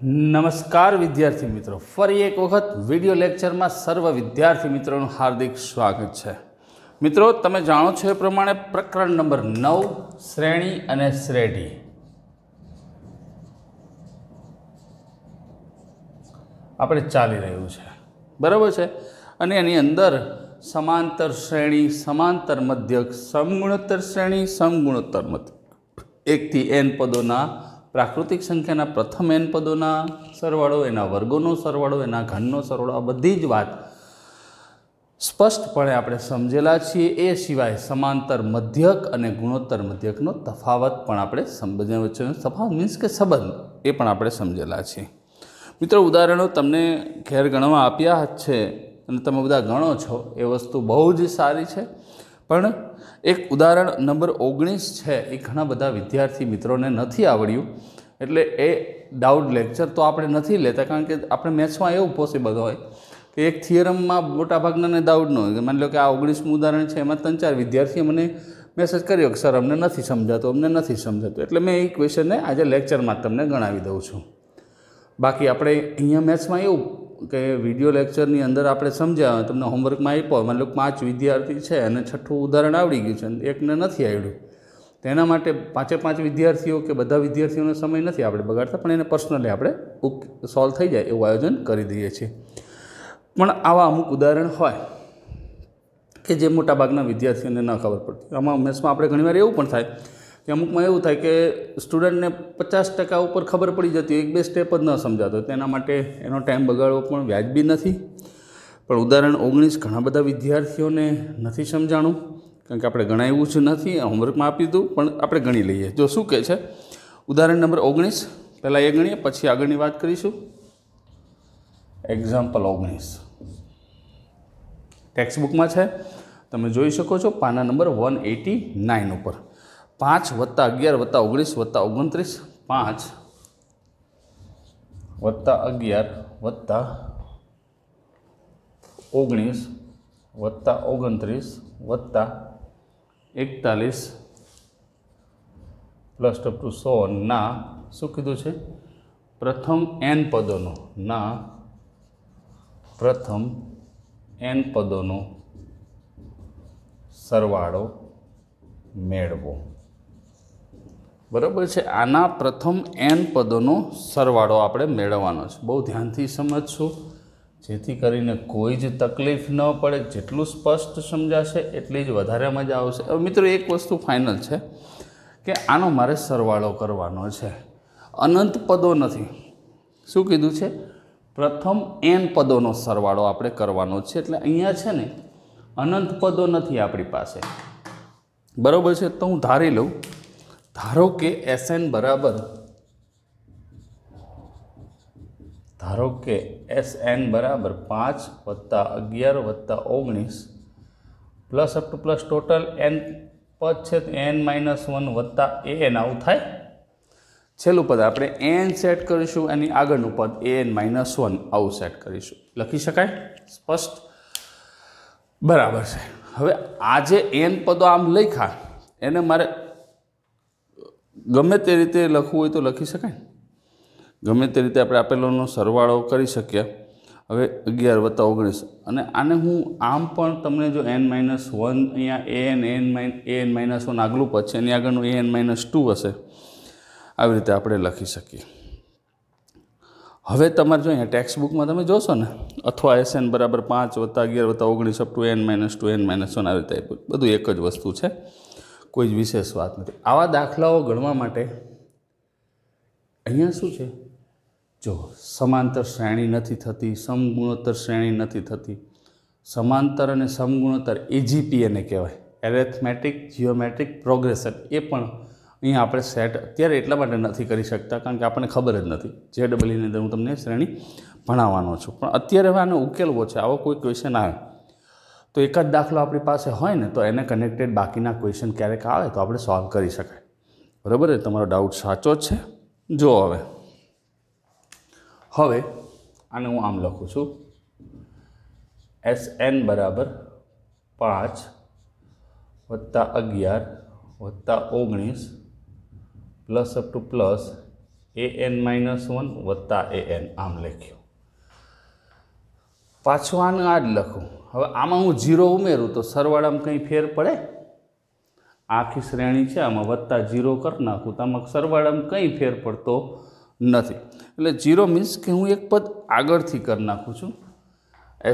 नमस्कार विद्यार्थी मित्रों, फरी एक वखत विडियो लेक्चर में सर्व विद्यार्थी मित्रों हार्दिक स्वागत है। मित्रों, तमे जाणो छो ए प्रमाणे प्रकरण नंबर 9 श्रेणी अने श्रेणी આપણે ચાલી રહ્યું છે, બરાબર છે। અને એની અંદર સમાંતર શ્રેણી, સમાંતર મધ્યક, સમગુણોત્તર શ્રેણી, સમગુણોત્તર મધ્યક, 1 થી n પદોના प्राकृतिक संख्याना प्रथम n पदों सरवाड़ो, एना वर्गों सरवाड़ो, एना घननो सरवाड़ो, आ बधी ज वात स्पष्टपणे आपणे समझेला छीए। ए सिवाय समांतर मध्यक अने गुणोत्तर मध्यकनो तफावत पण आपणे समझ्या वच्चेनो तफावत मीन्स के संबंध ए पण आपणे समझेला छीए। मित्रों, उदाहरणों तमने घेर गणवा आप्या छे अने तमे बधा गणो छो, ए वस्तु बहु ज सारी छे। पण एक उदाहरण नंबर 19 है, ये घणा बधा विद्यार्थी मित्रों ने नहीं आवड्યું, एटले ए डाउट लेक्चर तो आपणे नहीं लेता, कारण के आपणे मैथ्स में एवं पॉसिबल होय कि एक थियरम में मोटा भागना डाउट न होय। मान लो कि आ 19मुं उदाहरण है, एमां 3-4 विद्यार्थीओ मने मैसेज कर्यो कि सर अमने नहीं समजातो, अमने नहीं समजातो, एटले मैं ए क्वेश्चन ने आज लेक्चर में तमने गणावी दऊं छुं। बाकी आपणे अहींया मैथ्स में एवं कि विडियो लेक्चरनी अंदर आपणे समझ्या, तमने होमवर्क में आप्यो, मान लो 5 विद्यार्थी है अने छठ्ठुं उदाहरण आवड़ी गयुं छे, एकने नहीं आवड्युं, तेना माटे 5 विद्यार्थीओ के बधा विद्यार्थीओनो समय नहीं आपणे बगाड़ता, पण एने पर्सनली आपणे सॉल्व थई जाय एवुं आयोजन करी दईए छीए। पण आवा अमुक उदाहरण होय कि जे मोटा भागना विद्यार्थीओने न खबर पड़ती। आमां मैथ्समां आपणे घणीवार एवुं पण थाय कि अमुक में एवं थाय कि स्टूडंट ने 50% ऊपर खबर पड़ी जाती, 1-2 स्टेप ज न समझातो, तेना माटे एनो टाइम बगाड़वो पण व्याजबी नथी। पण उदाहरण 19 घणा बधा विद्यार्थीओने नथी समजाणुं, कारण के आपणे गणाव्युं ज नथी, होमवर्क में आपी दीधुं, पण आपणे गणी लईए। जो शुं कहे छे उदाहरण नंबर 19, पहला ए गणीए पछी आगळनी वात करीशुं। एक्जाम्पल 19 टेक्स्टबुक में छे, तमे जोई शको छो, पाना नंबर 189 पर 5 + 11 + 19 + 29, 5 + 11 + 19 + 29 + 41 प्लस अप टू 100 ना शू कीधुं छे प्रथम n पदों ना प्रथम n पदों सरवाड़ो मेळवो। बराबर है, आना प्रथम n पदों सरवाड़ो आपणे मेळववानो छे। बहुत ध्यानथी समझशो, जेथी करीने कोई ज तकलीफ न पड़े। जेटलुं स्पष्ट समझाशे एटली ज वधारे मजा आवशे। हवे मित्रों, एक वस्तु फाइनल है कि आनो मारे सरवाड़ो करवानो छे, अनंत पदों नथी। शुं कीधुं छे प्रथम n पदों सरवाड़ो आपणे करवानो छे, एटले अहींया छे ने अनंत पदों नथी आपणी पासे। बराबर है, तो हूँ धारी लऊं, धारो के Sn बराबर, धारो के Sn बराबर 5 + 11 + 19 plus up two plus total n पद है तो n - 1 + an आવું थाय। छेल्लुं पद आपणे n सेट करीशुं, एनी आगळनुं पद an - 1 आવું सेट करीशुं। लखी शकाय? स्पष्ट? बराबर है। हवे आज n पदों आम लख्या, एने मारे गमे ते रीते लखवुं होय तो लखी शकाय, गमे ते रीते आपणे आपेलोनो सरवाळो करी शकीए। हवे 11 + 19 अने आने हूँ आम पण तमने जो n - 1 अहींया an - 1 आगलुं पद छे, एनी आगळनुं an - 2 हशे, આવી રીતે આપણે લખી શકીએ। હવે તમારે જો અહીંયા ટેક્સ્ટબુક में તમે જોશો ને, અથવા Sn बराबर 5 + 11 + 19 अप टू n - 2 n - 1 આવી રીતે બધું એક જ વસ્તુ છે, કોઈ જ વિશેષ વાત નથી। આવા દાખલાઓ ગણવા માટે અહીંયા શું છે, જો સમાંતર શ્રેણી નથી થતી, સમગુણોત્તર શ્રેણી નથી થતી, સમાંતર અને સમગુણોત્તર AGP એને કહેવાય, એરેથમેટિક જીઓમેટ્રિક પ્રોગ્રેશન, એ પણ અહીંયા આપણે સેટ અત્યારે એટલા માટે નથી કરી શકતા કારણ કે આપણને ખબર જ નથી। JEEની અંદર હું તમને શ્રેણી ભણાવવાનો છું, પણ અત્યારે હવે આને ઉકેલવો છે। આવો કોઈ ક્વેશ્ચન આવે તો એક જ દાખલો આપણી પાસે હોય ને, તો એને કનેક્ટેડ બાકીના ક્વેશ્ચન ક્યારેક આવે તો આપણે સોલ્વ કરી શકાય। બરાબર છે, તમારો ડાઉટ સાચો જ છે। જો હવે આને હું આમ લખું છું, Sn બરાબર 5 + 11 + 19 plus up two plus an-1 વત્તા an આમ લખ્યું. પાછું આને આ જ લખું. હવે આમાં હું 0 ઉમેરું તો સરવાળામાં કંઈ ફેર પડે? આખી શ્રેણી છે, આમાં વત્તા 0 કરી નાખું તો આમાં સરવાળામાં કંઈ ફેર પડતો નથી. એટલે 0 મીન્સ કે હું એક પદ આગળથી કરી નાખું છું.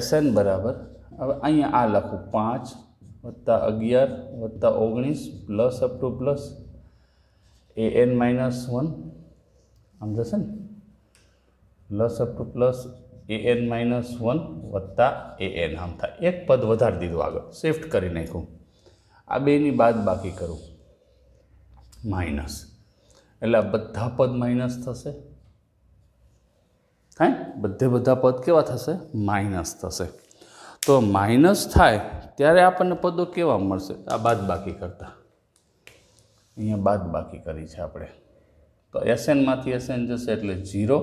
Sn બરાબર હવે અહીંયા આ લખું 5 વત્તા 11 વત્તા 19 plus up to plus an-1 આમ જશે ને, plus up to plus an-1 વત્તા an આમ થાય. એક પદ વધારી દીધું, આગળ શિફ્ટ કરી નાખ્યું. આ બેની બાદ બાકી કરું માઇનસ, એટલે આ બધા પદ માઇનસ થશે. થાય બધા પદ કેવા થશે? માઇનસ થશે. તો માઇનસ થાય ત્યારે આપણને પદો કેવા મળશે? આ બાદ બાકી કરતા, અહીંયા બાદ બાકી કરી છે આપણે. તો Snમાંથી Sn જશે એટલે 0.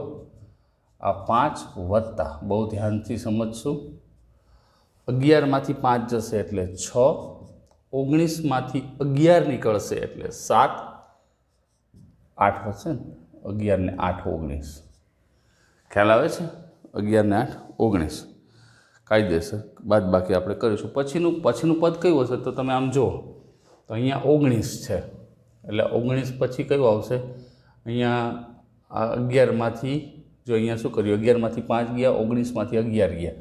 આ 5 વત્તા, બહુ ધ્યાનથી સમજશું, 11માંથી 5 જશે એટલે 6, 19માંથી 11 નીકળશે એટલે 7, 8 હશે ને, 11 ને 8 19. ખ્યાલ આવે છે? 11 ને 8 19 કાયદેસર બાદ બાકી આપણે કરીશું. પછીનું પદ કયું હશે? તો તમે આમ જુઓ તો અહીંયા 19 છે, એટલે 19 પછી કયું આવશે? અહીંયા આ 11માંથી જો અહીંયા શું કર્યું? 11માંથી 5 ગયા, 19માંથી 11 ગયા,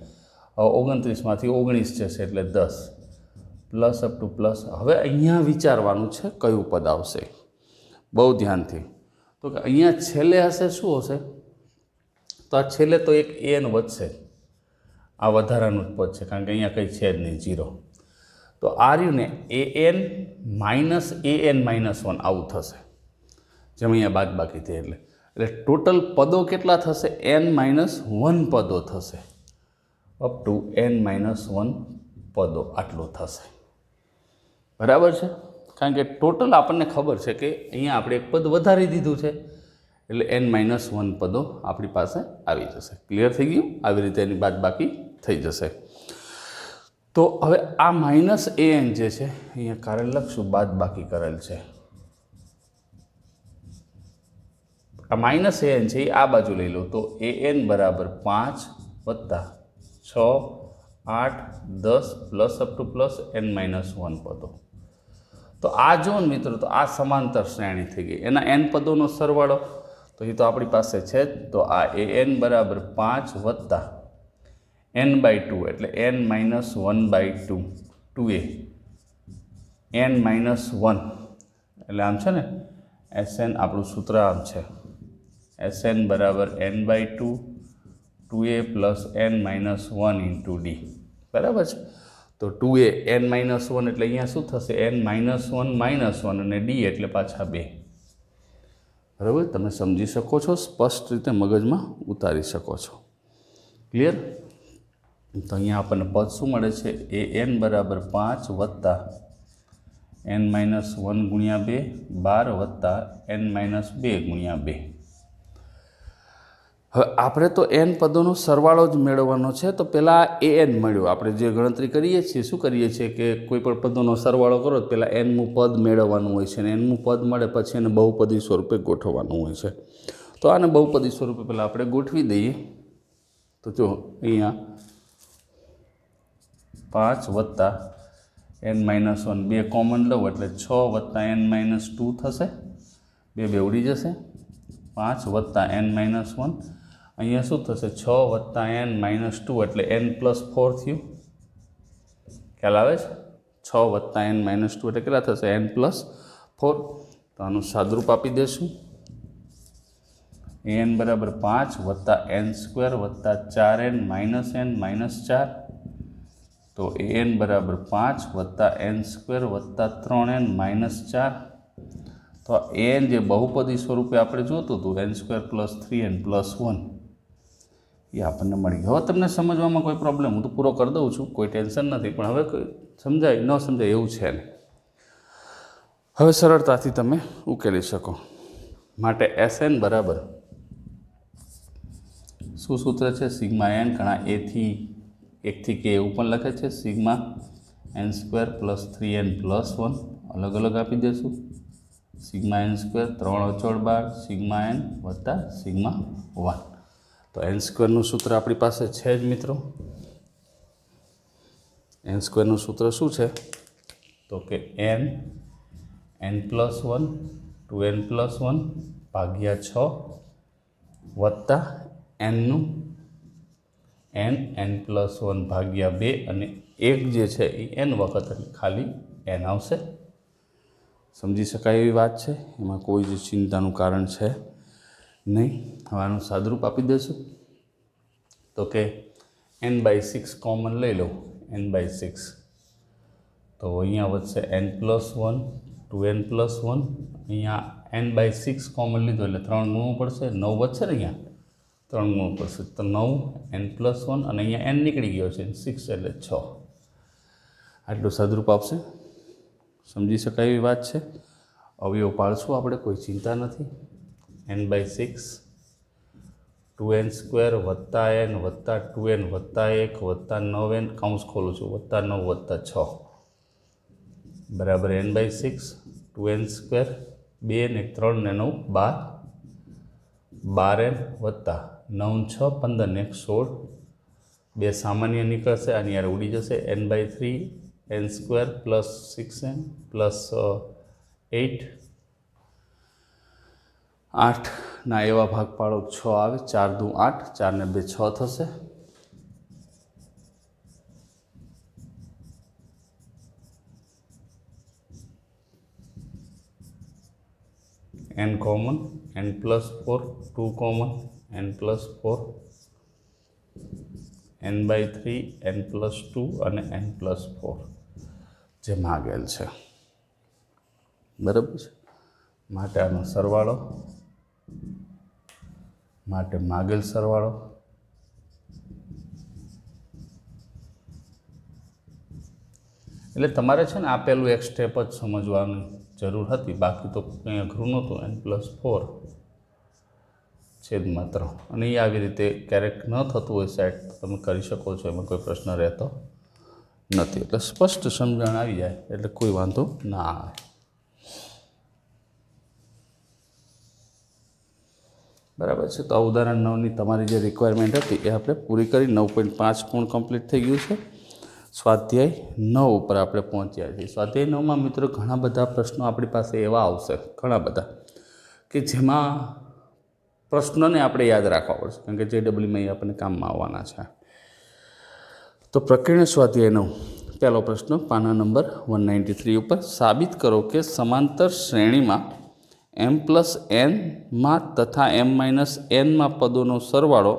હવે 29માંથી 19 જશે એટલે 10 પ્લસ અપ ટુ પ્લસ. હવે અહીંયા વિચારવાનું છે કયું પદ આવશે, બહુ ધ્યાનથી. તો કે અહીંયા છેલ્લે હશે શું હશે? તો આ છેલ્લે તો એક an વધશે, આ વધારાનું જ પદ છે, કારણ કે અહીંયા કંઈ છે જ નહીં, 0. તો આ રહ્યું ને an માઇનસ an-1 આવું થશે, જેમ અહીંયા બાદ બાકી થઈ. એટલે ટોટલ પદો કેટલા થશે? n-1 પદો થશે, અપ ટુ n-1 પદો આટલું થશે. બરાબર છે? કારણ કે ટોટલ આપણને ખબર છે કે અહીંયા આપણે એક પદ વધારી દીધું છે, એટલે n-1 પદો આપણી પાસે આવી જશે. ક્લિયર થઈ ગયું? આવી રીતે એની બાદ બાકી થઈ જશે. તો હવે આ માઇનસ an જે છે અહીંયા કારણ લખશું, બાદ બાકી કરેલ છે. આ માઇનસ an છે એ આ બાજુ લઈ લો તો an બરાબર 5 વત્તા 6 8 10 plus up to plus n-1 પદો. તો આ જો ને મિત્રો, તો આ સમાંતર શ્રેણી થઈ ગઈ. એના n પદોનો સરવાળો તો એ તો આપણી પાસે છે જ. તો આ an બરાબર 5 વત્તા n/2 એટલે n-1/2 2a n-1 એટલે આમ છે ને Sn આપણું સૂત્ર આમ છે, Sn બરાબર n/2 2a plus n-1 into d. બરાબર છે? તો 2a n-1 એટલે અહીંયા શું થશે? n-1 અને d એટલે પાછા 2. બરાબર? તમે સમજી શકો છો, સ્પષ્ટ રીતે મગજમાં ઉતારી શકો છો. ક્લિયર? તો અહીંયા આપણને પદ શું મળે છે? an બરાબર 5 વત્તા n-1 ગુણ્યા 2 12 વત્તા n-2 ગુણ્યા 2. હવે આપણે તો n પદોનો સરવાળો જ મેળવવાનો છે. તો પહેલાં an મળ્યો, આપણે જે ગણતરી કરીએ છીએ શું કરીએ છીએ કે કોઈ પણ પદોનો સરવાળો કરો તો પહેલાં nમું પદ મેળવવાનું હોય છે, અને nમું પદ મળે પછી એને બહુપદી સ્વરૂપે ગોઠવવાનું હોય છે. તો આને બહુપદી સ્વરૂપે પહેલાં આપણે ગોઠવી દઈએ. તો જો અહીંયા 5 વત્તા n-1 2 કોમન લઉં એટલે 6 વત્તા n-2 થશે, 2 ઉડી જશે. 5 વત્તા n-1 અહીંયા શું થશે? 6 વત્તા n-2 એટલે n+4 થયું. ખ્યાલ આવે છે? 6 વત્તા n-2 એટલે કેટલા થશે? n+4. તો આનું સાદરૂપ આપી દઈશું. an બરાબર 5 વત્તા n² વત્તા 4n-n-4. તો an બરાબર 5 વત્તા n² વત્તા 3n-4. તો an જે બહુપદી સ્વરૂપે આપણે જોતું હતું n² + 3n + 1 એ આપણને મળી ગયું. હવે તમને સમજવામાં કોઈ પ્રોબ્લેમ? હું તો પૂરો કરી દઉં છું, કોઈ ટેન્શન નથી, પણ હવે સમજાય ન સમજાય એવું છે ને. હવે સરળતાથી તમે ઉકેલી શકો. માટે Sn બરાબર શું સૂત્ર છે? સિગ્મા n ઘણા a થી 1 થી k એવું પણ લખે છે, સિગ્મા n² + 3n + 1 અલગ અલગ આપી દઈશું. સિગ્મા એન સ્ક્વેર 3 અચળ બાર સિગ્મા એન વત્તા સિગ્મા 1. તો એન સ્ક્વેરનું સૂત્ર આપણી પાસે છે જ મિત્રો. એન સ્ક્વેરનું સૂત્ર શું છે? તો કે n+1 2n+1 ભાગ્યા 6 વત્તા nનું n+1 ભાગ્યા 2 અને 1 જે છે એ n વખત એટલે ખાલી n આવશે. સમજી શકાય એવી વાત છે, એમાં કોઈ જ ચિંતાનું કારણ છે નહીં. હવે આનું સાદુરૂપ આપી દઈશું. તો કે n/6 કોમન લઈ લો, n/6. તો અહીંયા વધશે n+1 2n+1. અહીંયા n/6 કોમન લીધો એટલે 3 ગુણવું પડશે, 9 વધશે ને અહીંયા 3 ગુણવું પડશે. તો 9 n+1 અને અહીંયા n નીકળી ગયો છે 6 એટલે 6. આટલું સાદુરૂપ આપશે. સમજી શકાય એવી વાત છે. અવયવ પાડશું આપણે, કોઈ ચિંતા નથી. n/6 2n² વત્તા n વત્તા 2n વત્તા 1 વત્તા 9n કૌંસ ખોલું છું વત્તા 9 વત્તા 6 બરાબર n/6 2n² 2 ને 3 ને 9 12n વત્તા 9 6 15 ને 16 બે સામાન્ય નીકળશે, આની યાર ઉડી જશે. n/3 n² plus 6n plus 8 8ના એવા ભાગ પાડો 6 આવે, 4 દુ 8, 4 ને 2 6 થશે. n common, n+4 2 common, n+4 n/3 n+2 અને n+4 જે માગેલ છે. બરાબર છે. માટે આનો સરવાળો, માટે માગેલ સરવાળો એટલે તમારે છે ને આપેલું એક સ્ટેપ જ સમજવાની જરૂર હતી, બાકી તો કંઈ અઘરું નહોતું. n+4 છેદમાં 3 અને એ આવી રીતે ક્યારેક ન થતું હોય સેટ, તમે કરી શકો છો, એમાં કોઈ પ્રશ્ન રહેતો નથી. એટલે સ્પષ્ટ સમજણ આવી જાય એટલે કોઈ વાંધો ના આવે. બરાબર છે. તો આ ઉદાહરણ 9ની તમારી જે રિક્વાયરમેન્ટ હતી એ આપણે પૂરી કરી. 9.5 પૂર્ણ કમ્પ્લીટ થઈ ગયું છે. સ્વાધ્યાય 9 ઉપર આપણે પહોંચ્યા છીએ. સ્વાધ્યાય 9માં મિત્રો ઘણા બધા પ્રશ્નો આપણી પાસે એવા આવશે, ઘણા બધા, કે જેમાં પ્રશ્નને આપણે યાદ રાખવા પડશે, કારણ કે JEEમાં આપણને કામમાં આવવાના છે. તો પ્રકરણ સ્વાધ્યાય 9 પહેલો પ્રશ્ન પાના નંબર 193 ઉપર. સાબિત કરો કે સમાંતર શ્રેણીમાં m+n માં તથા m-n માં પદોનો સરવાળો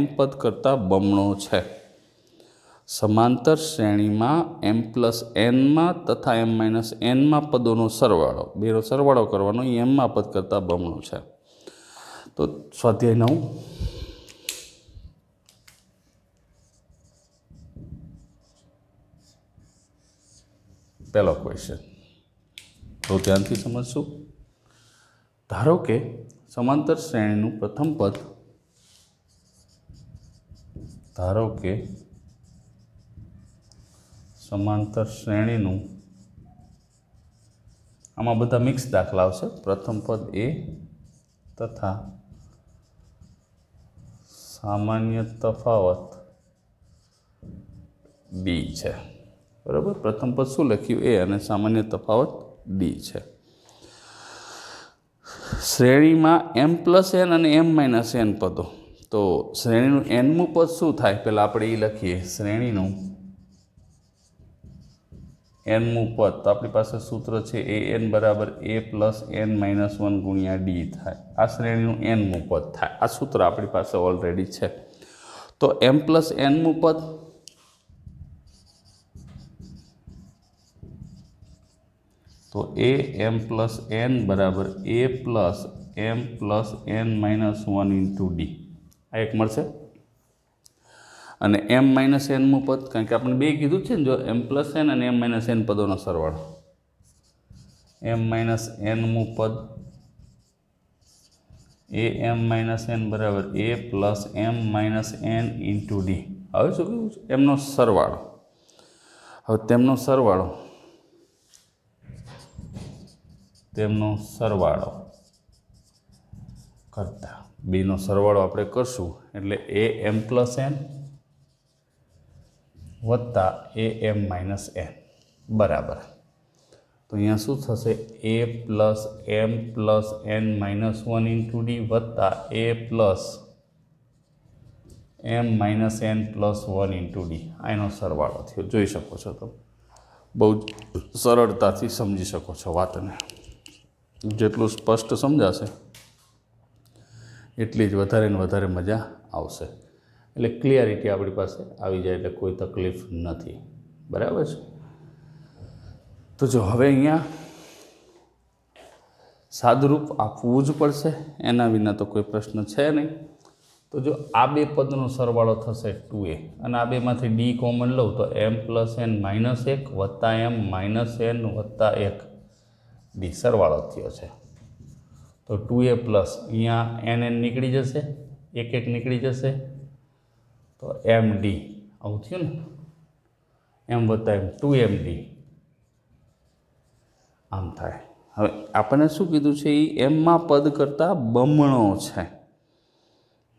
m પદ કરતાં બમણો છે. સમાંતર શ્રેણીમાં m+n માં તથા m-n માં પદોનો સરવાળો, બેનો સરવાળો કરવાનો, એ m માં પદ કરતાં બમણો છે. તો સ્વાધ્યાય 9 પહેલો ક્વેશ્ચન તો ધ્યાનથી સમજશું. ધારો કે સમાંતર શ્રેણીનું પ્રથમ પદ, ધારો કે સમાંતર શ્રેણીનું, આમાં બધા મિક્સ દાખલા આવશે, પ્રથમ પદ a તથા સામાન્ય તફાવત d છે. બરાબર. પ્રથમ પદ શું લખ્યું? a અને સામાન્ય તફાવત d છે. શ્રેણીમાં m+n અને m-n પદો. તો શ્રેણીનું nમું પદ શું થાય? પહેલાં આપણે એ લખીએ. શ્રેણીનું nમું પદ, તો આપણી પાસે સૂત્ર છે an બરાબર a+n-1 ગુણ્યા d થાય. આ શ્રેણીનું nમું પદ થાય. આ સૂત્ર આપણી પાસે ઓલરેડી છે. તો m+nમું પદ, તો am+n બરાબર a+m+n-1 ઇન્ટુ d, આ એક મળશે. અને m-nમું પદ, કારણ કે આપણે બે કીધું છે ને, જો m+n અને m-n પદોનો સરવાળો, m-nમું પદ am-n બરાબર a+m-n ઇન્ટુ d. હવે શું કહ્યું છે? એમનો સરવાળો. હવે તેમનો સરવાળો તેમનો સરવાળો કરતા બેનો સરવાળો આપણે કરશું એટલે એ એમ પ્લસ એન વત્તા એ એમ માઇનસ એન બરાબર. તો અહીંયા શું થશે? A plus m plus n minus one into d વત્તા a plus m minus n plus one into d. આ એનો સરવાળો થયો. જોઈ શકો છો તમે, બહુ સરળતાથી સમજી શકો છો વાતને. જેટલું સ્પષ્ટ સમજાશે એટલી જ વધારે ને વધારે મજા આવશે. એટલે ક્લિયરિટી આપણી પાસે આવી જાય એટલે કોઈ તકલીફ નથી. બરાબર છે? તો જો હવે અહીંયા સાદુરૂપ આપવું જ પડશે, એના વિના તો કોઈ પ્રશ્ન છે નહીં. તો જો આ બે પદનો સરવાળો થશે 2a અને આ બેમાંથી ડી કોમન લઉં તો એમ પ્લસ એન માઇનસ 1 વત્તા એમ માઇનસ એન વત્તા 1 ડી સરવાળો થયો છે. તો 2a પ્લસ અહીંયા એન નીકળી જશે, એક નીકળી જશે, તો એમ ડી આવું થયું ને, એમ વત્તા એમ 2m ડી આમ થાય. હવે આપણને શું કીધું છે? એ એમમાં પદ કરતાં બમણો છે.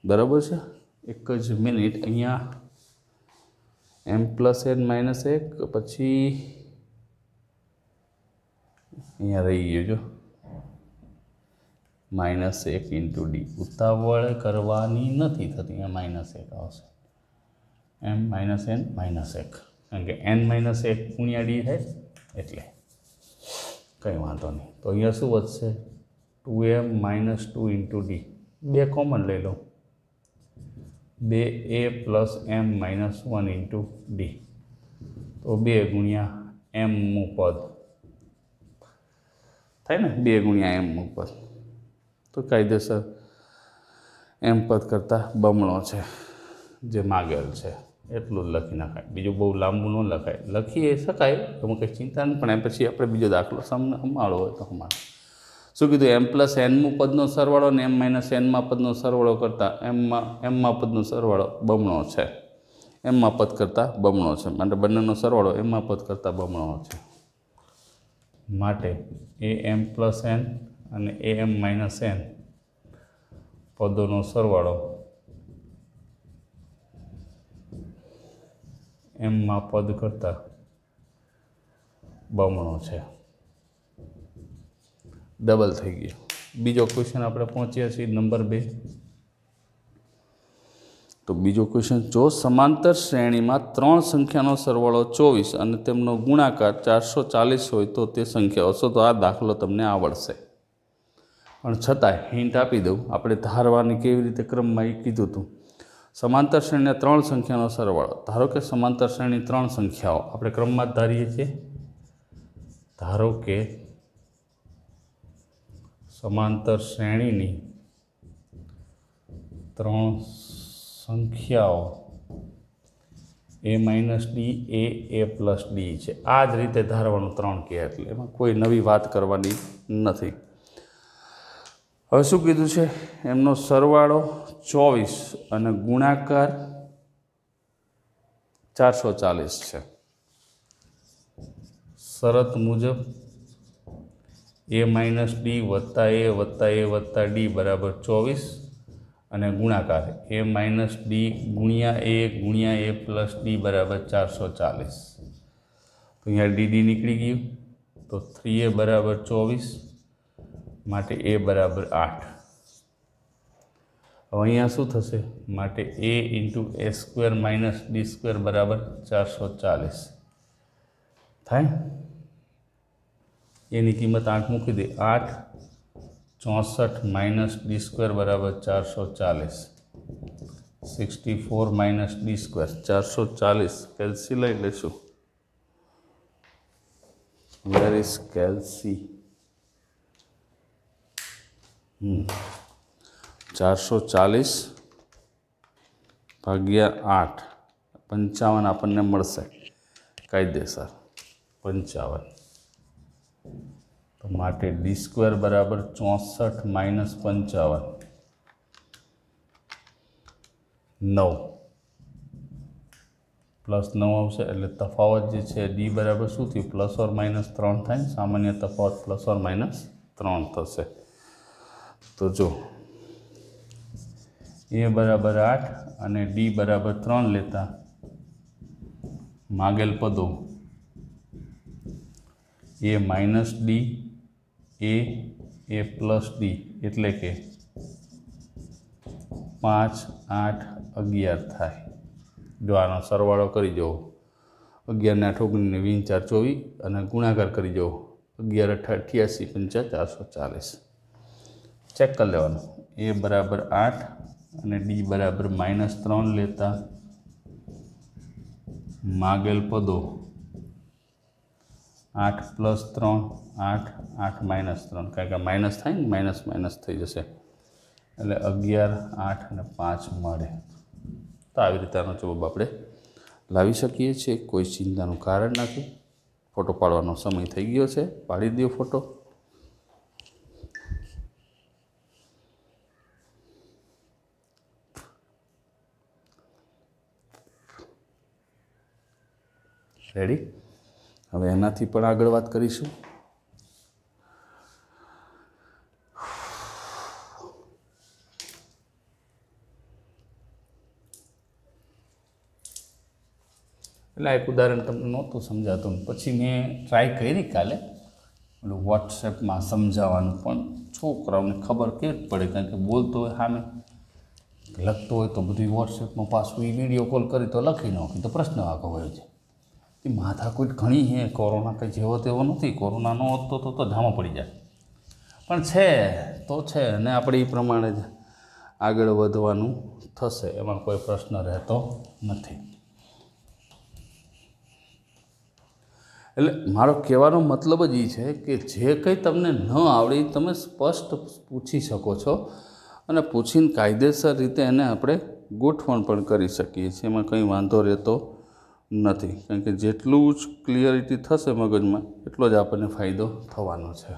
બરાબર છે? એક જ મિનિટ. અહીંયા એમ પ્લસ એન માઇનસ 1 પછી અહીંયા રહી ગયું જો -1 ઇન્ટુ ડી. ઉતાવળ કરવાની નથી થતી, અહીંયા -1 આવશે. એમ માઇનસ એન માઇનસ 1 કારણ કે એન માઇનસ 1 ગુણ્યા ડી થાય એટલે કંઈ વાંધો નહીં. તો અહીંયા શું વધશે? 2m minus 2 into D. બે કોમન લઈ લો, 2a plus m minus 1 into D. તો 2 ગુણ્યા એમનું પદ થાય ને, 2 ગુણ્યા એમનું પદ. તો કાયદેસર એમ પદ કરતાં બમણો છે જે માગેલ છે એટલું જ લખી નખાય. બીજું બહુ લાંબુ ન લખાય. લખી શકાય, એમાં કંઈ ચિંતા નહીં, પણ એમ પછી આપણે બીજો દાખલો સંભાળો હોય તો અમારે શું કીધું? એમ પ્લસ એનનું પદનો સરવાળો અને એમ માઇનસ એનમાં પદનો સરવાળો કરતાં એમમાં પદનો સરવાળો બમણો છે. એમમાં પદ કરતાં બમણો છે માટે બંનેનો સરવાળો એમમાં પદ કરતાં બમણો છે. માટે એ એમ પ્લસ એન અને એ એમ માઇનસ એન પદોનો સરવાળો એમમાં પદ કરતાં બમણો છે. ડબલ થઈ ગયું. બીજો ક્વેશ્ચન આપણે પહોંચ્યા છીએ નંબર 2. તો બીજો ક્વેશ્ચન, જો સમાંતર શ્રેણીમાં 3 સંખ્યાનો સરવાળો 24 અને તેમનો ગુણાકાર 440 હોય તો તે સંખ્યાઓ હશે. તો આ દાખલો તમને આવડશે, પણ છતાંય હિન્ટ આપી દઉં. આપણે ધારવાની કેવી રીતે ક્રમમાં એ કીધું હતું. સમાંતર શ્રેણીના 3 સંખ્યાનો સરવાળો. ધારો કે સમાંતર શ્રેણી 3 સંખ્યાઓ આપણે ક્રમમાં જ ધારીએ છીએ. ધારો કે સમાંતર શ્રેણીની 3 સંખ્યાઓ એ માઇનસ ડી એ પ્લસ ડી છે. આ જ રીતે ધારવાનું 3 કે એટલે એમાં કોઈ નવી વાત કરવાની નથી. હવે શું કીધું છે? એમનો સરવાળો 24 અને ગુણાકાર 440 છે. શરત મુજબ એ માઇનસ ડી વત્તા એ વત્તા ડી બરાબર 24 અને ગુણાકાર એ માઇનસ ડી ગુણ્યા એ પ્લસ ડી બરાબર 440. તો અહીંયા ડી નીકળી ગયું, તો 3a બરાબર 24 માટે એ બરાબર 8. હવે અહીંયા શું થશે? માટે એ ઇન્ટુ એ સ્ક્વેર માઇનસ ડી સ્ક્વેર બરાબર 440 થાય. એની કિંમત 8 મૂકી દે. 8 64 માઇનસ ડી સ્ક્વેર બરાબર 440. 64 માઇનસ ડી સ્ક્વેર 440. કેલ્સી લઈ લઈશું. Where is કેલ્સી? 440 ભાગ્યા 8 55 આપણને મળશે કાયદેસર 55. તો માટે ડી સ્ક્વેર બરાબર 64 માઇનસ 55 9 પ્લસ 9 આવશે. એટલે તફાવત જે છે ડી બરાબર શું થયું? પ્લસ ઓર માઇનસ 3 થાય. સામાન્ય તફાવત પ્લસ ઓર માઇનસ 3 થશે। તો જો a બરાબર 8 અને d બરાબર 3 લેતા માગેલ પદો a minus D A plus D એટલે કે 5, 8, 11 થાય। જો આનો સરવાળો કરી જુઓ 11 ને 8 19 ને 20 4 24 અને ગુણાકાર કરી જુઓ 11 8 88 50 440 ચેક કરી લેવાનું। a બરાબર 8 અને ડી બરાબર -3 લેતા માગેલ પદો 8 + 3 8 8 -3 કારણ કે માઇનસ થાય ને માઇનસ થઈ જશે એટલે 11 8 અને 5 મળે। તો આવી રીતે આનો જવાબ આપણે લાવી શકીએ છીએ, કોઈ ચિંતાનું કારણ નથી। ફોટો પાડવાનો સમય થઈ ગયો છે, પાડી દો ફોટો। રેડી? હવે એનાથી પણ આગળ વાત કરીશું। એટલે એક ઉદાહરણ તમને નહોતું સમજાતું, પછી મેં ટ્રાય કરી કાલે ઓલું વોટ્સએપમાં સમજાવવાનું, પણ છોકરાઓને ખબર કેવી પડે, કારણ કે બોલતો હોય સામે, લખતો હોય તો બધું વોટ્સએપમાં પાછું એ વિડીયો કોલ કરી તો લખી નાખી તો પ્રશ્ન આખો હોય છે। એ માથાકૂટ ઘણી છે, કોરોના કંઈ જેવો તેવો નથી, કોરોના ન હોતો તો ધામો પડી જાય, પણ છે તો છે અને આપણે એ પ્રમાણે જ આગળ વધવાનું થશે, એમાં કોઈ પ્રશ્ન રહેતો નથી। એટલે મારો કહેવાનો મતલબ જ એ છે કે જે કંઈ તમને ન આવડે એ તમે સ્પષ્ટ પૂછી શકો છો અને પૂછીને કાયદેસર રીતે એને આપણે ગોઠવણ પણ કરી શકીએ છીએ, એમાં કંઈ વાંધો રહેતો નથી, કારણ કે જેટલું જ ક્લિયરિટી થશે મગજમાં એટલો જ આપણને ફાયદો થવાનો છે।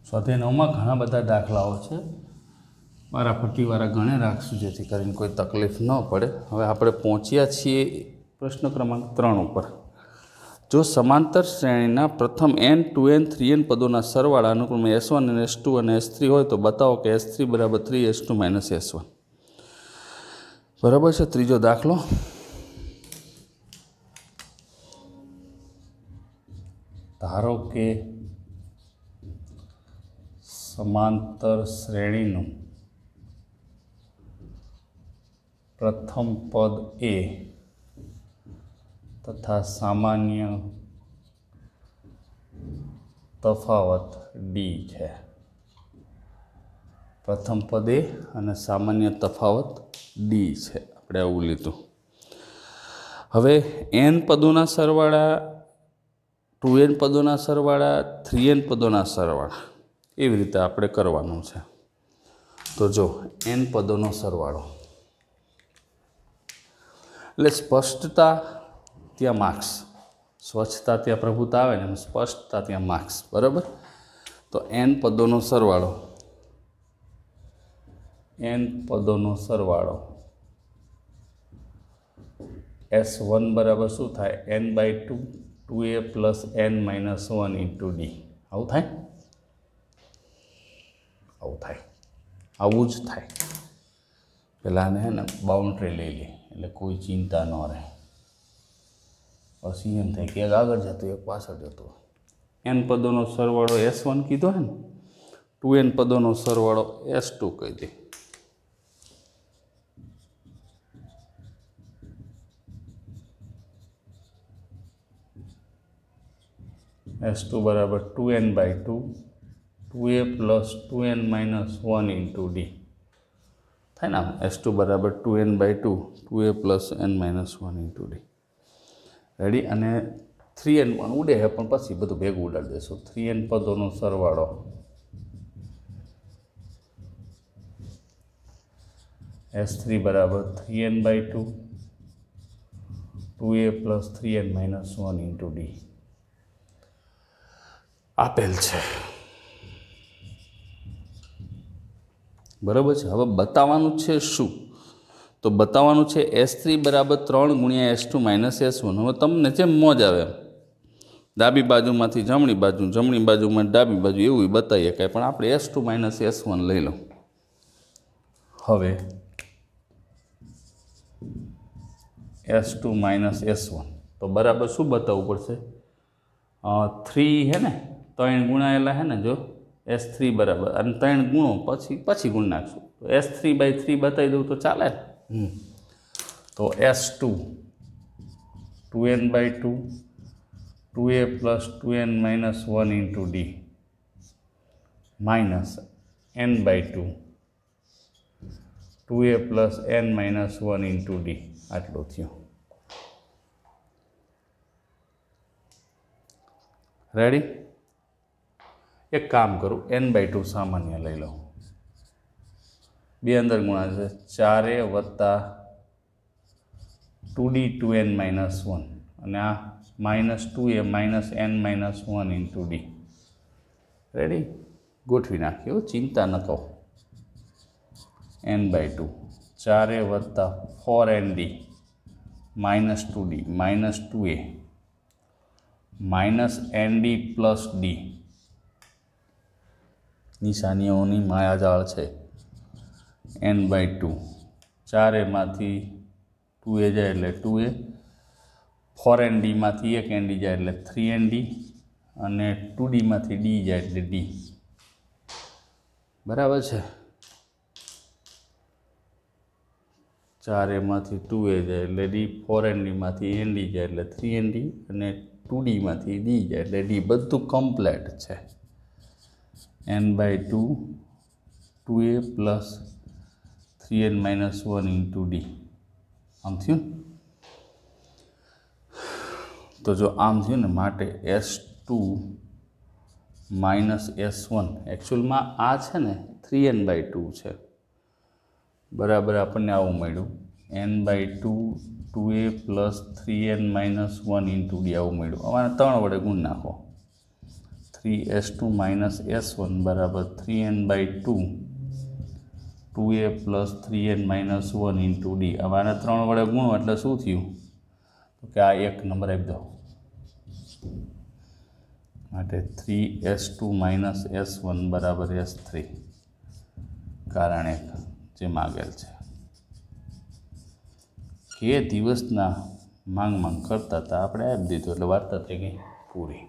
સ્વાધ્યાય 9માં ઘણા બધા દાખલાઓ છે, મારા પટ્ટીવાળા ગણે રાખશું જેથી કરીને કોઈ તકલીફ ન પડે। હવે આપણે પહોંચ્યા છીએ પ્રશ્ન ક્રમાંક 3 ઉપર। જો સમાંતર શ્રેણીના પ્રથમ n 2n 3n પદોના સરવાળા અનુક્રમે s1 અને s2 અને s3 હોય તો બતાવો કે s3 બરાબર 3s2 - s1। બરાબર છે? ત્રીજો દાખલો, ધારો કે સમાંતર શ્રેણીનું પ્રથમ પદ a તથા સામાન્ય તફાવત d છે। પ્રથમ પદ a અને સામાન્ય તફાવત d છે, આપણે આવું લીધું। હવે n પદોના સરવાળા, 2n પદોના સરવાળા, 3n પદોના સરવાળા એવી રીતે આપણે કરવાનું છે। તો જો n પદોનો સરવાળો એટલે સ્પષ્ટતા ત્યાં માર્ક્સ, સ્વચ્છતા ત્યાં પ્રભુતા આવે ને એમ સ્પષ્ટતા ત્યાં માર્ક્સ, બરાબર? તો n પદોનો સરવાળો, n પદોનો સરવાળો s1 બરાબર શું થાય? n/2 2a + n - 1 × d। આવું થાય? આવું થાય, આવું જ થાય। પહેલાં હે ને બાઉન્ડ્રી લઈ લે એટલે કોઈ ચિંતા ન રહે, પછી એમ થાય કે એક આગળ જતું એક પાછળ જતું। n પદોનો સરવાળો s1 કીધો હે ને, 2n પદોનો સરવાળો s2 કહી દે। s2 બરાબર 2n/2 2a + 2n - 1 × d થાય ને? s2 બરાબર 2n/2 2a + n - 1 × d। Ready? અને 3n પણ ઉડે છે, પણ પછી બધું ભેગું ઉડાડી દેશું। 3n પદોનો સરવાળો S3 बराबर 3n/2 2a + 3n - 1 × d આપેલ છે બરાબર છે। હવે બતાવવાનું છે શું? તો બતાવવાનું છે S3 બરાબર 3 × S2 - S1। હવે તમને જેમ મોજ આવે એમ ડાબી બાજુમાંથી જમણી બાજુ, જમણી બાજુમાં ડાબી બાજુ એવું બતાવીએ કાંઈ, પણ આપણે S2 - S1 લઈ લો। હવે S2 - S1 તો બરાબર શું બતાવવું પડશે? 3 હે ને, 3 ગુણાયેલા હે ને, જો S3 બરાબર અને 3 ગુણો પછી ગુણ નાખશું તો S3/3 બતાવી દઉં તો ચાલે। તો S2 2n/2 2a + 2n - 1 × d minus n/2 2a + n - 1 × d આટલું થયું। રેડી? એક કામ કરું, n/2 સામાન્ય લઈ લઉં, બે અંદર ગુણા છે 4a + 2d 2n - 1 અને આ -2a - n - 1 × d। રેડી? ગોઠવી નાખ્યો, ચિંતા ન કરો। n/2 4a + 4nd -2d -2a -nd + d નિશાનીઓની માયાજાળ છે। n/2 4a માંથી 2a જાય એટલે 2a, 4nd માંથી 1nd જાય એટલે 3nd અને 2d માંથી d જાય એટલે d। બરાબર છે? 4a માંથી 2a જાય એટલે d, 4nd માંથી nd જાય એટલે 3nd અને 2d માંથી d જાય એટલે d। બધું કમ્પ્લેટ છે। n/2 2a + 3n - 1 × d આમ થયું। તો જો આમ થયું ને, માટે S2 - S1 એકચ્યુઅલમાં આ છે ને 3n/2 છે બરાબર, આપણને આવું મળ્યું n/2 2a + 3n - 1 × d આવું મળ્યું। અમારે 3 વડે ગુણ નાખો, 3S2 - S1 બરાબર 3n/2 2a + 3n - 1 × d। આને 3 વડે ગુણો એટલે શું થયું? તો કે આ એક નંબર આપી દો, માટે 3S2 - S1 બરાબર S3 કારણ એક જે માગેલ છે કે દિવસના માંગ કરતા હતા આપણે આપી દીધું એટલે વાર્તા થઈ ગઈ પૂરી।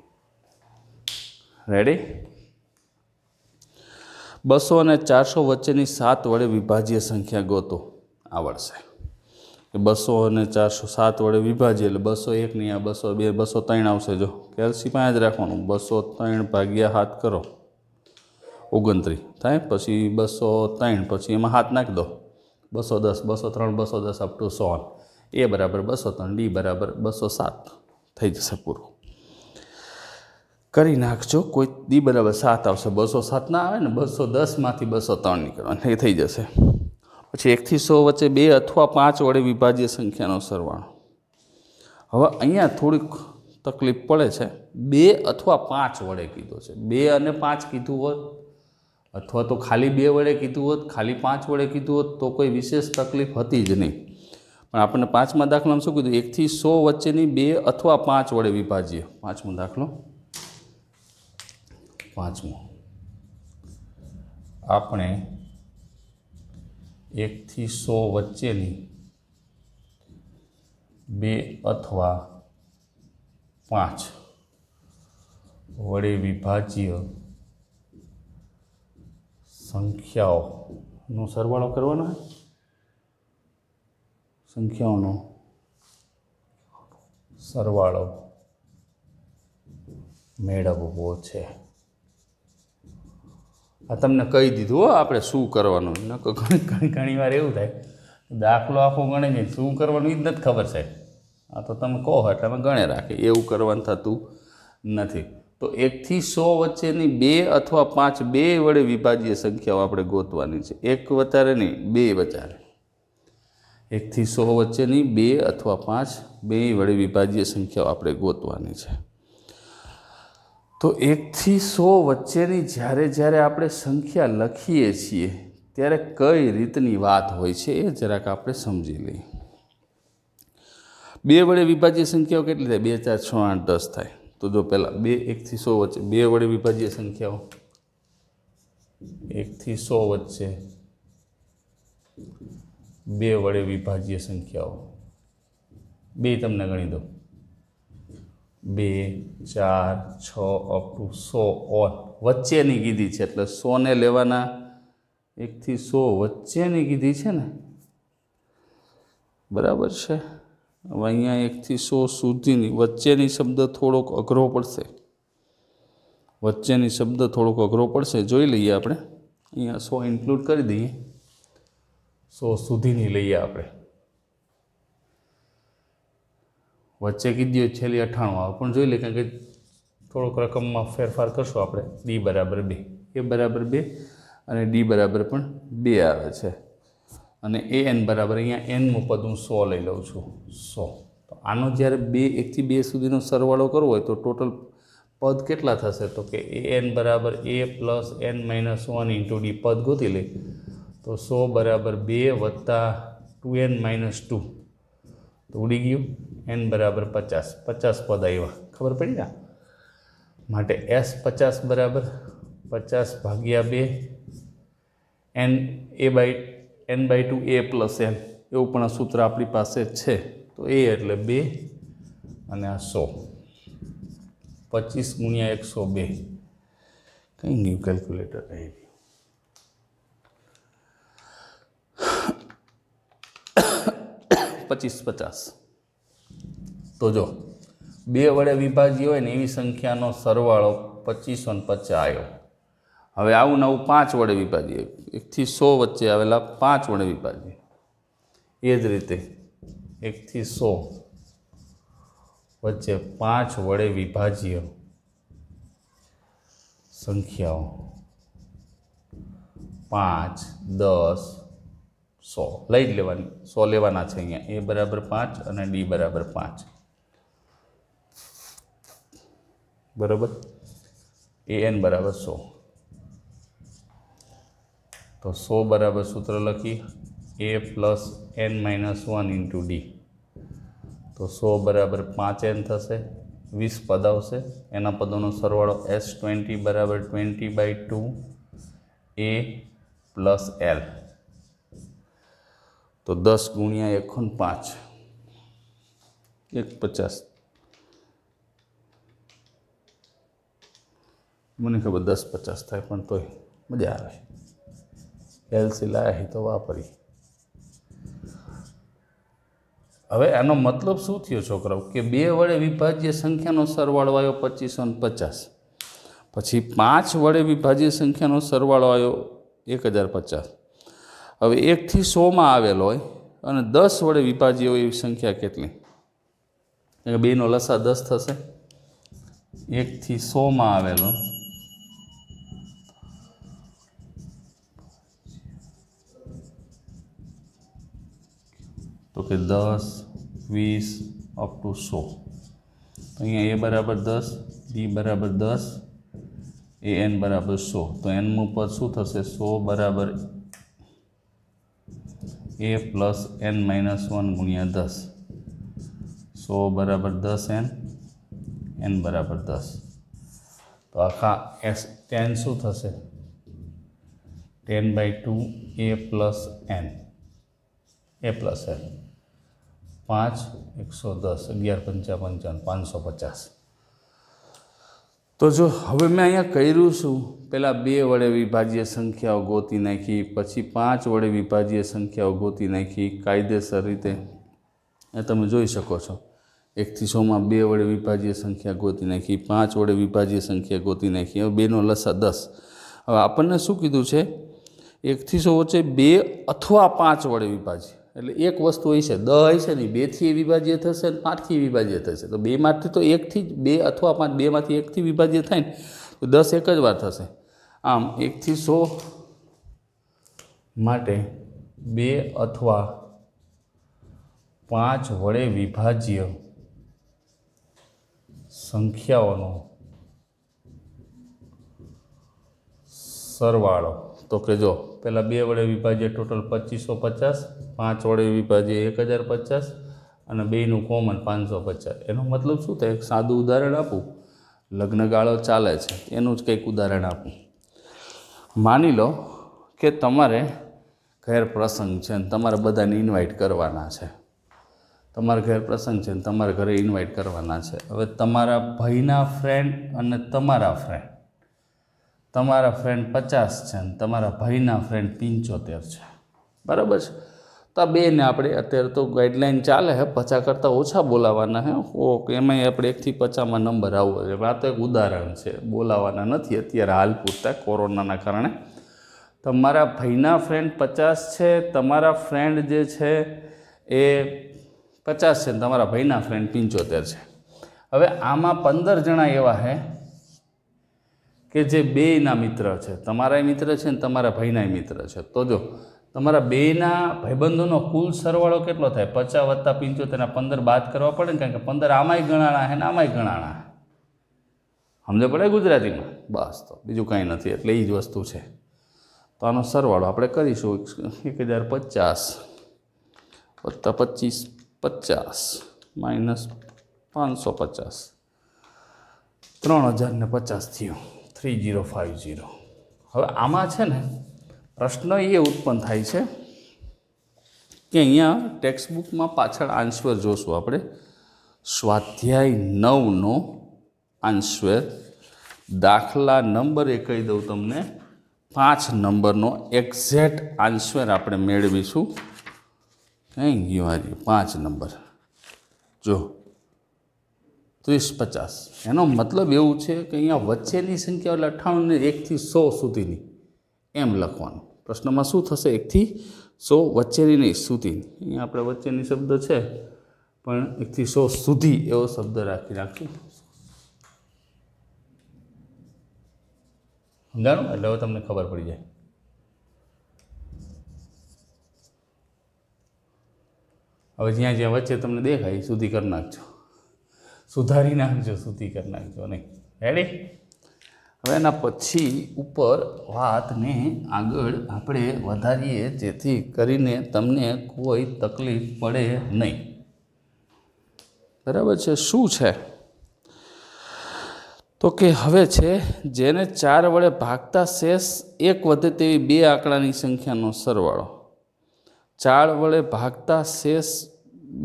રેડી? 200 અને 400 વચ્ચેની 7 વડે વિભાજ્ય સંખ્યા ગોતો આવડશે। 200 અને 400 7 વડે વિભાજ્ય એટલે 201 ની આ 202 203 આવશે। જો કેલ્સી પાસે જ રાખવાનું, 203 / 7 કરો 29 થાય, પછી 203 પછી એમાં 7 નાખી દો 210 203 210 અપ ટુ 100 a બરાબર 203 d બરાબર 207 થઈ જશે પૂરું। કરી નાખજો, કોઈ d બરાબર 7 આવશે, 207 ના આવે ને, 210 માંથી 203 નીકળવાનું, એ થઈ જશે। પછી 1 થી 100 વચ્ચે 2 અથવા 5 વડે વિભાજ્ય સંખ્યાનો સરવાળો। હવે અહીંયા થોડીક તકલીફ પડે છે, 2 અથવા 5 વડે કીધો છે। 2 અને 5 કીધું હોત અથવા તો ખાલી 2 વડે કીધું હોત, ખાલી 5 વડે કીધું હોત તો કોઈ વિશેષ તકલીફ હતી જ નહીં, પણ આપણને 5મા દાખલામાં શું કીધું? 1 થી 100 વચ્ચેની 2 અથવા 5 વડે વિભાજ્ય। 5મો દાખલો, 5મો આપણે 1 થી 100 વચ્ચેની 2 અથવા 5 વડે વિભાજ્ય સંખ્યાઓનો સરવાળો કરવાનો છે। સંખ્યાઓનો સરવાળો મેળવવો છે। આ તમને કહી દીધું હો આપણે શું કરવાનું। ઘણી વાર એવું થાય દાખલો આખો ગણે છે, શું કરવાનું એ જ નથી ખબર છે। આ તો તમે કહો એટલે અમે ગણે રાખીએ, એવું કરવાનું થતું નથી। તો 1 થી 100 વચ્ચેની 2 અથવા 5 2 વડે વિભાજ્ય સંખ્યાઓ આપણે ગોતવાની છે। 1 વધારે નહીં, 2 વધારે। 1 થી 100 વચ્ચેની 2 અથવા 5 બે વડે વિભાજ્ય સંખ્યાઓ આપણે ગોતવાની છે। તો 1 થી 100 વચ્ચેની જ્યારે આપણે સંખ્યા લખીએ છીએ ત્યારે કઈ રીતની વાત હોય છે એ જરાક આપણે સમજી લઈએ। 2 વડે વિભાજ્ય સંખ્યાઓ કેટલી થાય? 2 4 6 8 10 થાય। તો જો પહેલાં 1 થી 100 વચ્ચે 2 વડે વિભાજ્ય સંખ્યાઓ 1 થી 100 વચ્ચે 2 વડે વિભાજ્ય સંખ્યાઓ 2 તમને ગણી દો 2 4 6 અપ ટુ 100 ઓન વચ્ચેની કીધી છે એટલે 100 ને લેવાના 1 થી 100 વચ્ચેની કીધી છે ને બરાબર છે। હવે અહીંયા 1 થી 100 સુધીની વચ્ચેની શબ્દ થોડોક અઘરો પડશે જોઈ લઈએ આપણે અહીંયા 100 ઇન્ક્લુડ કરી દઈએ 100 સુધીની લઈએ આપણે વચ્ચે કીધી હોય છેલ્લી 98 આવે પણ જોઈ લઈએ કારણ કે થોડોક રકમમાં ફેરફાર કરશું આપણે ડી બરાબર 2 એ બરાબર 2 અને ડી બરાબર પણ 2 આવે છે અને એ એન બરાબર અહીંયા એનનું પદ હું 100 લઈ લઉં છું 100 તો આનો જ્યારે 1 થી 2 સુધીનો સરવાળો કરવો હોય તો ટોટલ પદ કેટલા થશે તો કે એ એન બરાબર a plus n minus 1 into D પદ ગોતી લે તો 100 બરાબર 2 વત્તા 2n માઇનસ 2 તો ઉડી ગયું n બરાબર 50 50 પદ આવ્યા ખબર પડી ને માટે s 50 બરાબર 50 ભાગ્યા 2 n by 2 a plus n એવું પણ આ સૂત્ર આપણી પાસે છે તો a એટલે 2 અને આ 100 25 ગુણ્યા 102 કંઈ નહીં કેલ્ક્યુલેટર આવી ગયું 25 50 તો જો 2 વડે વિભાજ્ય હોય ને એવી સંખ્યાનો સરવાળો 2550 આવ્યો। હવે આવું નવું 5 વડે વિભાજ્ય 1 થી 100 વચ્ચે આવેલા 5 વડે વિભાજ્ય એ જ રીતે 1 થી 100 વચ્ચે 5 વડે વિભાજ્ય સંખ્યાઓ 5 10 100 લઈ જ લેવાની 100 લેવાના છે અહીંયા એ બરાબર 5 અને ડી બરાબર 5 બરાબર એ એન બરાબર 100 તો 100 બરાબર સૂત્ર લખી a plus n minus 1 into D તો 100 બરાબર 5n થશે 20 પદ આવશે એના પદોનો સરવાળો s20 બરાબર 20/2 a પ્લસ l તો 10 ગુણ્યા 1 5 150 મને ખબર 10 50 થાય પણ તોય મજા આવે એલસી લાયા તો વાપરી। હવે આનો મતલબ શું થયો છોકરાઓ કે 2 વડે વિભાજ્ય સંખ્યાનો સરવાળો આવ્યો 2550 પછી 5 વડે વિભાજ્ય સંખ્યાનો સરવાળો આવ્યો 1050 હવે 1 થી 100 આવેલો હોય અને 10 વડે વિભાજ્ય હોય એવી સંખ્યા કેટલી 2 નો લસા 10 થશે 1 થી 100 આવેલો તો કે 10 20 અપ ટુ 100 તો અહીંયા a બરાબર 10 d બરાબર 10 an બરાબર 100 તો nનું પદ શું થશે 100 બરાબર a પ્લસ n માઇનસ 1 ગુણ્યા 10 100 બરાબર 10n n બરાબર 10 તો આખા tan શું થશે 10/2 a plus n a plus n 5 110 11 55 550 તો જો હવે મેં અહીંયા કર્યું છું પહેલાં 2 વડે વિભાજ્ય સંખ્યાઓ ગોતી નાખી પછી 5 વડે વિભાજ્ય સંખ્યાઓ ગોતી નાખી કાયદેસર રીતે એ તમે જોઈ શકો છો 1 થી 100 2 વડે વિભાજ્ય સંખ્યા ગોતી નાખી 5 વડે વિભાજ્ય સંખ્યા ગોતી નાખી હવે 2 નો લસા 10 હવે આપણને શું કીધું છે 1 થી 100 વચ્ચે 2 અથવા 5 વડે વિભાજ્ય એટલે એક વસ્તુ હોય છે 10 હોય છે નહીં 2 થી વિભાજ્ય થશે અને 5 થી વિભાજ્ય થશે તો 2 માંથી તો 1 થી 2 અથવા 5 2 માંથી 1 થી વિભાજ્ય થાય ને તો 10 એક જ વાર થશે આમ 1 થી 100 માટે 2 અથવા 5 વડે વિભાજ્ય સંખ્યાઓનો સરવાળો. તો કે જો પહેલાં 2 વડે વિભાજ્ય ટોટલ 2550, 5 વડે વિભાજ્ય 1050 અને 2નું કોમન 550. એનો મતલબ શું થાય? એક સાદું ઉદાહરણ આપું, લગ્નગાળો ચાલે છે એનું જ કંઈક ઉદાહરણ આપું. માની લો કે તમારે ઘેર પ્રસંગ છે ને તમારે બધાને ઇન્વાઇટ કરવાના છે. તમારા ઘેર પ્રસંગ છે ને તમારા ઘરે ઇન્વાઇટ કરવાના છે. હવે તમારા ભાઈના ફ્રેન્ડ અને તમારા ફ્રેન્ડ 50 છે ને તમારા ભાઈના ફ્રેન્ડ 75 છે, બરાબર છે. તો આ બેને આપણે અત્યારે તો ગાઈડલાઇન ચાલે છે 50 કરતાં ઓછા બોલાવાના હે. એમાંય આપણે 1 થી 50માં નંબર આવવો છે. આ તો એક ઉદાહરણ છે, બોલાવાના નથી અત્યારે હાલ પૂરતા કોરોનાના કારણે. તમારા ભાઈના ફ્રેન્ડ 50 છે, તમારા ફ્રેન્ડ જે છે એ 50 છે ને તમારા ભાઈના ફ્રેન્ડ 75 છે. હવે આમાં 15 જણા એવા છે કે જે બેયના મિત્ર છે, તમારાય મિત્ર છે ને તમારા ભાઈનાય મિત્ર છે. તો જો તમારા બેયના ભાઈબંધોનો કુલ સરવાળો કેટલો થાય? 50 વત્તા 75, 15 બાદ કરવા પડે ને, કારણ કે 15 આમાંય ગણાણા છે ને આમાંય ગણાણા. સમજ પડે ગુજરાતીમાં? બસ, તો બીજું કાંઈ નથી. એટલે એ જ વસ્તુ છે. તો આનો સરવાળો આપણે કરીશું 1050 વત્તા 2550 માઇનસ 550, 3050 થયું, 3050. હવે આમાં છે ને પ્રશ્ન એ ઉત્પન્ન થાય છે કે અહીંયા ટેક્સ્ટબુકમાં પાછળ આન્સર જોશું આપણે. સ્વાધ્યાય 9નો આન્સર દાખલા નંબર એ કહી દઉં તમને, 5 નંબરનો એક્ઝેક્ટ આન્સર આપણે મેળવીશું. કઈ ગયું આજે 5 નંબર જો 3050. એનો મતલબ એવું છે કે અહીંયા વચ્ચેની સંખ્યા એટલે 98 ને 1 થી 100 સુધીની એમ લખવાનું. પ્રશ્નમાં શું થશે? 1 થી 100 વચ્ચેની નહીં, સુધીની. અહીંયા આપણે વચ્ચેની શબ્દ છે પણ 1 થી 100 સુધી એવો શબ્દ રાખી સમજાણું? એટલે હવે તમને ખબર પડી જાય. હવે જ્યાં જ્યાં વચ્ચે તમને દેખાય સુધી કરી નાખજો, સુધારી નાખજો, સુધી કરી નાખજો નહીં. રેડી? હવે એના પછી ઉપર વાતને આગળ આપણે વધારીએ જેથી કરીને તમને કોઈ તકલીફ પડે નહીં. બરાબર છે? શું છે તો કે હવે છે જેને 4 વડે ભાગતા શેષ 1 વધે તેવી 2 આંકડાની સંખ્યાનો સરવાળો. 4 વડે ભાગતા શેષ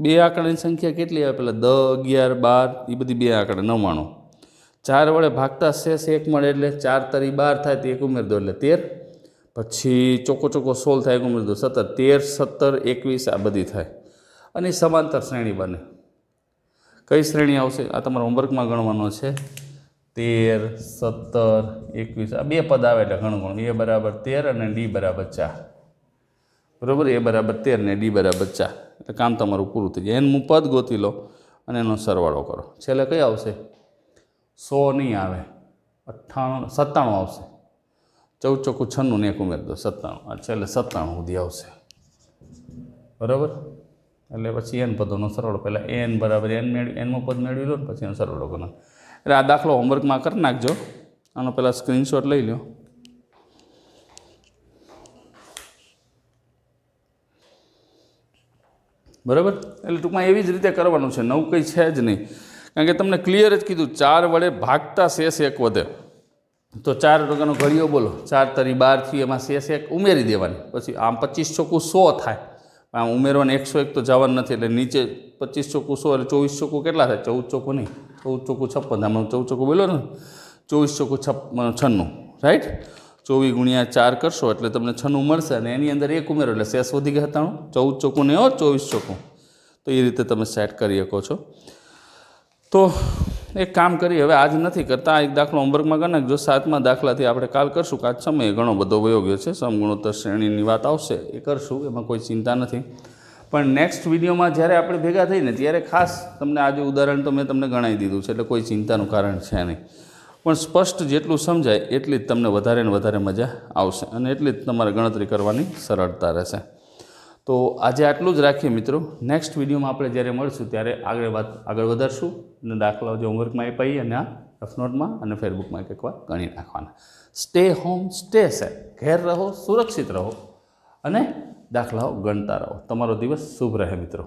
2 આંકડાની સંખ્યા કેટલી આવે? પેલા 10, 11, 12 એ બધી 2 આંકડા 99. 4 વડે ભાગતા શેષ 1 મળે એટલે 4 તરી 12 થાય તો 1 ઉમેર દો એટલે 13. પછી ચોકો 16 થાય 1 ઉમેર દો 17, 13, 17, 21 આ બધી થાય. અને સમાંતર શ્રેણી બને. કઈ શ્રેણી આવશે? આ તમારા હોમવર્કમાં ગણવાનો છે. 13, 17, 21 આ 2 પદ આવે એટલે ગણવાનું. A બરાબર 13 અને D બરાબર 4. બરાબર? A બરાબર 13 ને D બરાબર 4. એટલે કામ તમારું પૂરું થઈ જાય. એનું પદ ગોતી લો અને એનો સરવાળો કરો. છેલ્લે કઈ આવશે? 100 નહીં આવે, 97 આવશે. 14 ચોખ્ખું 96 ને 1 ઉમેર દો 97. આ છેલ્લે 97 સુધી આવશે. બરાબર? એટલે પછી n પદોનો સરવાળો. પહેલાં n બરાબર nનું પદ મેળવી લો ને પછી એનો સરવાળો કરો. એટલે આ દાખલો હોમવર્કમાં કરી નાખજો. આનો પહેલાં સ્ક્રીનશોટ લઈ લો. બરાબર? એટલે ટૂંકમાં એવી જ રીતે કરવાનું છે, નવું કંઈ છે જ નહીં. કારણ કે તમને ક્લિયર જ કીધું 4 વડે ભાગતા શેષ 1 વધે તો 4 ટકાનો ઘડિયો બોલો. 4 તરી 12 થી એમાં શેષ 1 ઉમેરી દેવાની. પછી આમ 25 ચોખ્ખું 100 થાય. આમ ઉમેરવાને 101 તો જવાનું નથી. એટલે નીચે 25 ચોખ્ખું 100 એટલે 24 ચોખ્ખું કેટલા થાય? 14 ચોખ્ખું નહીં, 14 ચોખ્ખું 56. આમાં 14 ચોખ્ખું બોલો ને, 24 ચોખ્ખું 96. રાઈટ? 24 ગુણ્યા 4 કરશો એટલે તમને 96 મળશે અને એની અંદર 1 ઉમેરો એટલે શેષ વધી ગયા 97. 14 ચોખ્ખું નહીં, 24 ચોખ્ખું. તો એ રીતે તમે સેટ કરી શકો છો. તો એક કામ કરી, હવે આજ નથી કરતા, એક દાખલો હોમવર્કમાં કરી નાખજો. 7મા દાખલાથી આપણે કાલ કરશું. આજ સમય ઘણો બધો વયો ગયો છે. સમગુણોત્તર શ્રેણીની વાત આવશે એ કરશું, એમાં કોઈ ચિંતા નથી. પણ નેક્સ્ટ વિડીયોમાં જ્યારે આપણે ભેગા થઈને ત્યારે ખાસ તમને આજે ઉદાહરણ તો મેં તમને ગણાવી દીધું છે, એટલે કોઈ ચિંતાનું કારણ છે નહીં. પણ સ્પષ્ટ જેટલું સમજાય એટલી જ તમને વધારે ને વધારે મજા આવશે અને એટલી જ તમારે ગણતરી કરવાની સરળતા રહેશે. તો આજે આટલું જ રાખીએ મિત્રો. નેક્સ્ટ વિડીયોમાં આપણે જ્યારે મળશું ત્યારે આગળ વધારશું અને દાખલાઓ જે હોમવર્કમાં આપ્યા અને આ રફ નોટમાં અને ફેરબુકમાં એકવાર ગણી નાખવાના. Stay home stay safe. ઘેર રહો, સુરક્ષિત રહો અને દાખલાઓ ગણતા રહો. તમારો દિવસ શુભ રહે મિત્રો.